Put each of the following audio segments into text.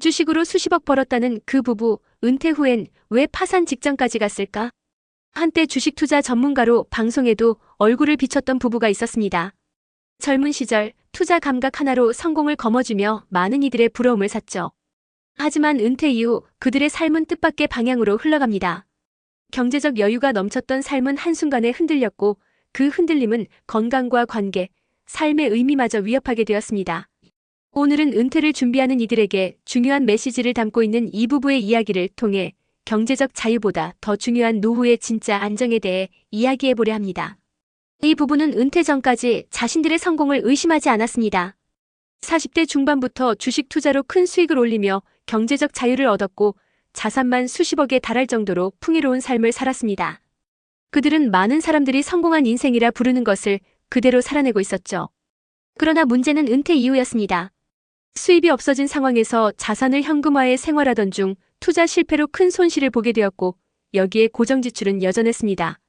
주식으로 수십억 벌었다는 그 부부, 은퇴 후엔 왜 파산 직전까지 갔을까? 한때 주식 투자 전문가로 방송에도 얼굴을 비췄던 부부가 있었습니다. 젊은 시절 투자 감각 하나로 성공을 거머쥐며 많은 이들의 부러움을 샀죠. 하지만 은퇴 이후 그들의 삶은 뜻밖의 방향으로 흘러갑니다. 경제적 여유가 넘쳤던 삶은 한순간에 흔들렸고 그 흔들림은 건강과 관계, 삶의 의미마저 위협하게 되었습니다. 오늘은 은퇴를 준비하는 이들에게 중요한 메시지를 담고 있는 이 부부의 이야기를 통해 경제적 자유보다 더 중요한 노후의 진짜 안정에 대해 이야기해보려 합니다. 이 부부는 은퇴 전까지 자신들의 성공을 의심하지 않았습니다. 40대 중반부터 주식 투자로 큰 수익을 올리며 경제적 자유를 얻었고 자산만 수십억에 달할 정도로 풍요로운 삶을 살았습니다. 그들은 많은 사람들이 성공한 인생이라 부르는 것을 그대로 살아내고 있었죠. 그러나 문제는 은퇴 이후였습니다. 수입이 없어진 상황에서 자산을 현금화해 생활하던 중 투자 실패로 큰 손실을 보게 되었고 여기에 고정 지출은 여전했습니다.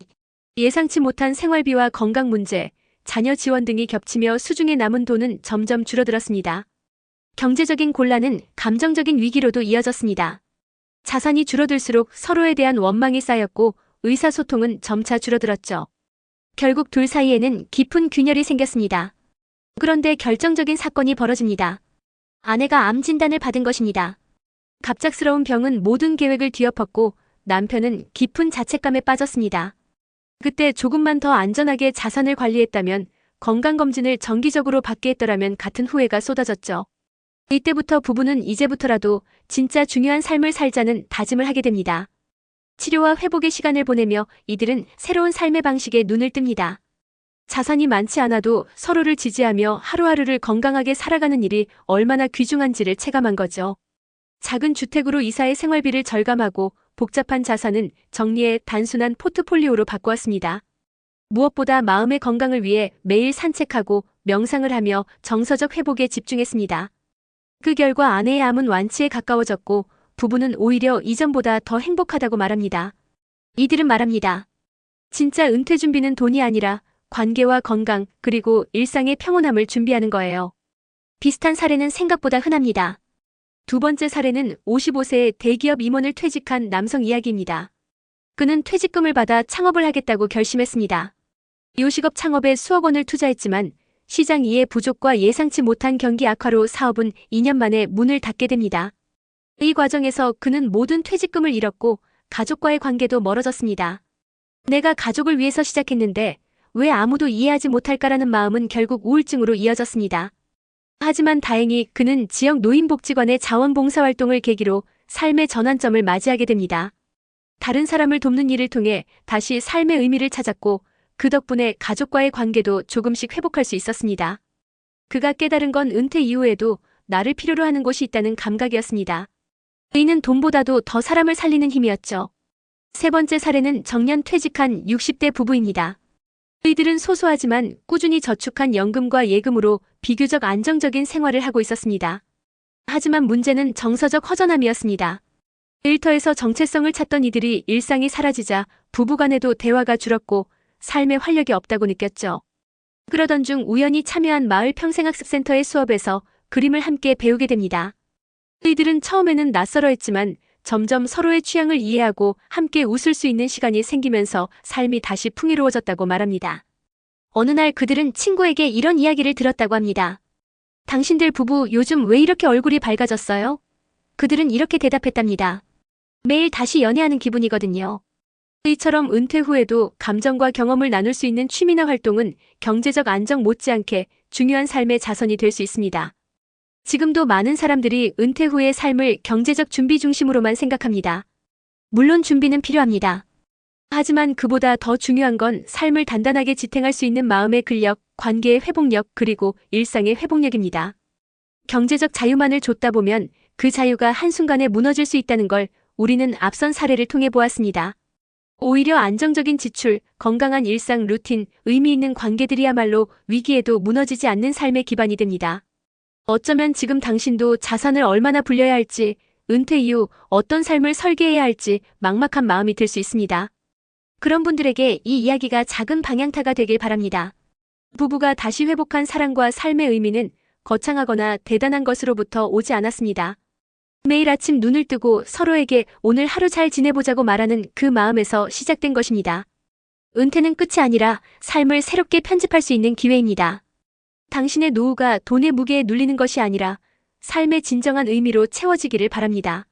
예상치 못한 생활비와 건강 문제, 자녀 지원 등이 겹치며 수중에 남은 돈은 점점 줄어들었습니다. 경제적인 곤란은 감정적인 위기로도 이어졌습니다. 자산이 줄어들수록 서로에 대한 원망이 쌓였고 의사소통은 점차 줄어들었죠. 결국 둘 사이에는 깊은 균열이 생겼습니다. 그런데 결정적인 사건이 벌어집니다. 아내가 암 진단을 받은 것입니다. 갑작스러운 병은 모든 계획을 뒤엎었고 남편은 깊은 자책감에 빠졌습니다. 그때 조금만 더 안전하게 자산을 관리했다면, 건강검진을 정기적으로 받게 했더라면 같은 후회가 쏟아졌죠. 이때부터 부부는 이제부터라도 진짜 중요한 삶을 살자는 다짐을 하게 됩니다. 치료와 회복의 시간을 보내며 이들은 새로운 삶의 방식에 눈을 뜹니다. 자산이 많지 않아도 서로를 지지하며 하루하루를 건강하게 살아가는 일이 얼마나 귀중한지를 체감한 거죠. 작은 주택으로 이사해 생활비를 절감하고 복잡한 자산은 정리해 단순한 포트폴리오로 바꾸었습니다. 무엇보다 마음의 건강을 위해 매일 산책하고 명상을 하며 정서적 회복에 집중했습니다. 그 결과 아내의 암은 완치에 가까워졌고 부부는 오히려 이전보다 더 행복하다고 말합니다. 이들은 말합니다. 진짜 은퇴 준비는 돈이 아니라 관계와 건강 그리고 일상의 평온함을 준비하는 거예요. 비슷한 사례는 생각보다 흔합니다. 두 번째 사례는 55세의 대기업 임원을 퇴직한 남성 이야기입니다. 그는 퇴직금을 받아 창업을 하겠다고 결심했습니다. 요식업 창업에 수억 원을 투자했지만 시장 이해 부족과 예상치 못한 경기 악화로 사업은 2년 만에 문을 닫게 됩니다. 이 과정에서 그는 모든 퇴직금을 잃었고 가족과의 관계도 멀어졌습니다. 내가 가족을 위해서 시작했는데 왜 아무도 이해하지 못할까라는 마음은 결국 우울증으로 이어졌습니다. 하지만 다행히 그는 지역 노인복지관의 자원봉사활동을 계기로 삶의 전환점을 맞이하게 됩니다. 다른 사람을 돕는 일을 통해 다시 삶의 의미를 찾았고 그 덕분에 가족과의 관계도 조금씩 회복할 수 있었습니다. 그가 깨달은 건 은퇴 이후에도 나를 필요로 하는 곳이 있다는 감각이었습니다. 이는 돈보다도 더 사람을 살리는 힘이었죠. 세 번째 사례는 정년 퇴직한 60대 부부입니다. 이들은 소소하지만 꾸준히 저축한 연금과 예금으로 비교적 안정적인 생활을 하고 있었습니다. 하지만 문제는 정서적 허전함이었습니다. 일터에서 정체성을 찾던 이들이 일상이 사라지자 부부간에도 대화가 줄었고 삶에 활력이 없다고 느꼈죠. 그러던 중 우연히 참여한 마을 평생학습센터의 수업에서 그림을 함께 배우게 됩니다. 이들은 처음에는 낯설어했지만 점점 서로의 취향을 이해하고 함께 웃을 수 있는 시간이 생기면서 삶이 다시 풍요로워졌다고 말합니다. 어느 날 그들은 친구에게 이런 이야기를 들었다고 합니다. 당신들 부부 요즘 왜 이렇게 얼굴이 밝아졌어요? 그들은 이렇게 대답했답니다. 매일 다시 연애하는 기분이거든요. 이처럼 은퇴 후에도 감정과 경험을 나눌 수 있는 취미나 활동은 경제적 안정 못지않게 중요한 삶의 자선이 될 수 있습니다. 지금도 많은 사람들이 은퇴 후의 삶을 경제적 준비 중심으로만 생각합니다. 물론 준비는 필요합니다. 하지만 그보다 더 중요한 건 삶을 단단하게 지탱할 수 있는 마음의 근력, 관계의 회복력, 그리고 일상의 회복력입니다. 경제적 자유만을 좇다 보면 그 자유가 한순간에 무너질 수 있다는 걸 우리는 앞선 사례를 통해 보았습니다. 오히려 안정적인 지출, 건강한 일상 루틴, 의미 있는 관계들이야말로 위기에도 무너지지 않는 삶의 기반이 됩니다. 어쩌면 지금 당신도 자산을 얼마나 불려야 할지, 은퇴 이후 어떤 삶을 설계해야 할지 막막한 마음이 들 수 있습니다. 그런 분들에게 이 이야기가 작은 방향타가 되길 바랍니다. 부부가 다시 회복한 사랑과 삶의 의미는 거창하거나 대단한 것으로부터 오지 않았습니다. 매일 아침 눈을 뜨고 서로에게 오늘 하루 잘 지내보자고 말하는 그 마음에서 시작된 것입니다. 은퇴는 끝이 아니라 삶을 새롭게 편집할 수 있는 기회입니다. 당신의 노후가 돈의 무게에 눌리는 것이 아니라 삶의 진정한 의미로 채워지기를 바랍니다.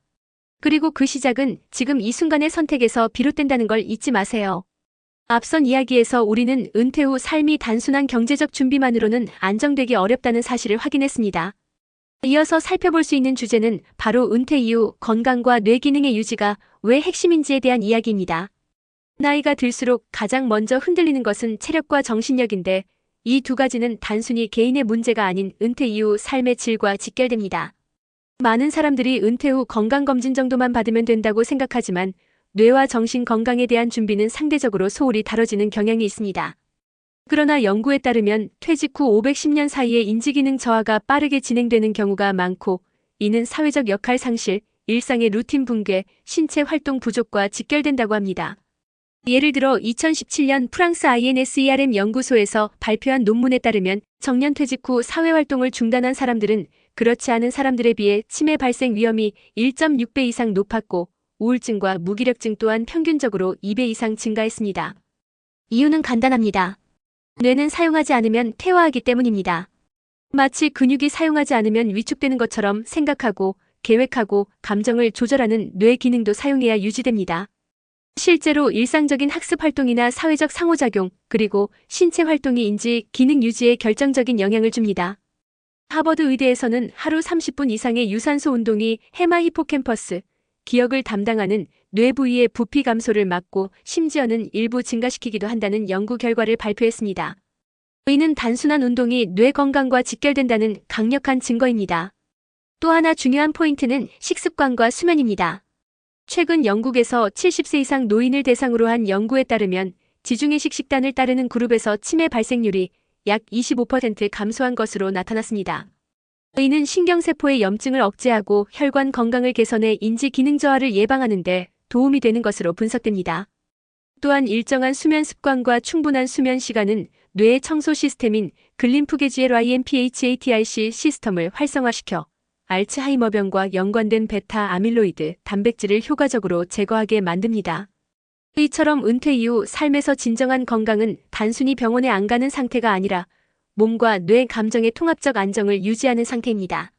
그리고 그 시작은 지금 이 순간의 선택에서 비롯된다는 걸 잊지 마세요. 앞선 이야기에서 우리는 은퇴 후 삶이 단순한 경제적 준비만으로는 안정되기 어렵다는 사실을 확인했습니다. 이어서 살펴볼 수 있는 주제는 바로 은퇴 이후 건강과 뇌 기능의 유지가 왜 핵심인지에 대한 이야기입니다. 나이가 들수록 가장 먼저 흔들리는 것은 체력과 정신력인데 이 두 가지는 단순히 개인의 문제가 아닌 은퇴 이후 삶의 질과 직결됩니다. 많은 사람들이 은퇴 후 건강검진 정도만 받으면 된다고 생각하지만 뇌와 정신 건강에 대한 준비는 상대적으로 소홀히 다뤄지는 경향이 있습니다. 그러나 연구에 따르면 퇴직 후 510년 사이에 인지기능 저하가 빠르게 진행되는 경우가 많고 이는 사회적 역할 상실, 일상의 루틴 붕괴, 신체 활동 부족과 직결된다고 합니다. 예를 들어 2017년 프랑스 INSERM 연구소에서 발표한 논문에 따르면 정년 퇴직 후 사회활동을 중단한 사람들은 그렇지 않은 사람들에 비해 치매 발생 위험이 1.6배 이상 높았고 우울증과 무기력증 또한 평균적으로 2배 이상 증가했습니다. 이유는 간단합니다. 뇌는 사용하지 않으면 퇴화하기 때문입니다. 마치 근육이 사용하지 않으면 위축되는 것처럼 생각하고 계획하고 감정을 조절하는 뇌 기능도 사용해야 유지됩니다. 실제로 일상적인 학습 활동이나 사회적 상호작용, 그리고 신체 활동이 인지 기능 유지에 결정적인 영향을 줍니다. 하버드 의대에서는 하루 30분 이상의 유산소 운동이 해마 히포캠퍼스, 기억을 담당하는 뇌 부위의 부피 감소를 막고 심지어는 일부 증가시키기도 한다는 연구 결과를 발표했습니다. 이는 단순한 운동이 뇌 건강과 직결된다는 강력한 증거입니다. 또 하나 중요한 포인트는 식습관과 수면입니다. 최근 영국에서 70세 이상 노인을 대상으로 한 연구에 따르면 지중해식 식단을 따르는 그룹에서 치매 발생률이 약 25% 감소한 것으로 나타났습니다. 이는 신경세포의 염증을 억제하고 혈관 건강을 개선해 인지 기능 저하를 예방하는 데 도움이 되는 것으로 분석됩니다. 또한 일정한 수면 습관과 충분한 수면 시간은 뇌의 청소 시스템인 글림프게지엘-IMPHATRC 시스템을 활성화시켜 알츠하이머병과 연관된 베타 아밀로이드 단백질을 효과적으로 제거하게 만듭니다. 이처럼 은퇴 이후 삶에서 진정한 건강은 단순히 병원에 안 가는 상태가 아니라 몸과 뇌 감정의 통합적 안정을 유지하는 상태입니다.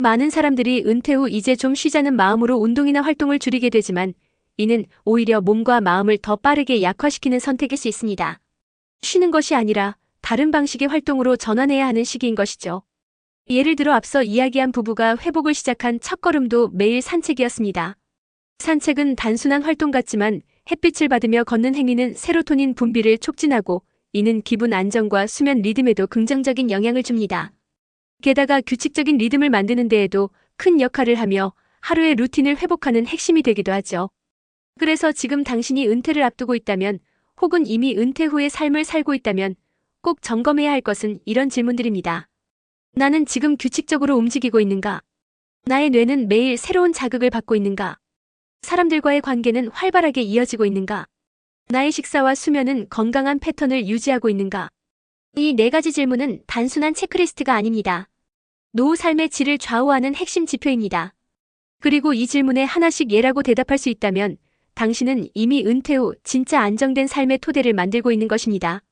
많은 사람들이 은퇴 후 이제 좀 쉬자는 마음으로 운동이나 활동을 줄이게 되지만 이는 오히려 몸과 마음을 더 빠르게 약화시키는 선택일 수 있습니다. 쉬는 것이 아니라 다른 방식의 활동으로 전환해야 하는 시기인 것이죠. 예를 들어 앞서 이야기한 부부가 회복을 시작한 첫걸음도 매일 산책이었습니다. 산책은 단순한 활동 같지만 햇빛을 받으며 걷는 행위는 세로토닌 분비를 촉진하고 이는 기분 안정과 수면 리듬에도 긍정적인 영향을 줍니다. 게다가 규칙적인 리듬을 만드는 데에도 큰 역할을 하며 하루의 루틴을 회복하는 핵심이 되기도 하죠. 그래서 지금 당신이 은퇴를 앞두고 있다면 혹은 이미 은퇴 후의 삶을 살고 있다면 꼭 점검해야 할 것은 이런 질문들입니다. 나는 지금 규칙적으로 움직이고 있는가? 나의 뇌는 매일 새로운 자극을 받고 있는가? 사람들과의 관계는 활발하게 이어지고 있는가? 나의 식사와 수면은 건강한 패턴을 유지하고 있는가? 이 네 가지 질문은 단순한 체크리스트가 아닙니다. 노후 삶의 질을 좌우하는 핵심 지표입니다. 그리고 이 질문에 하나씩 예라고 대답할 수 있다면 당신은 이미 은퇴 후 진짜 안정된 삶의 토대를 만들고 있는 것입니다.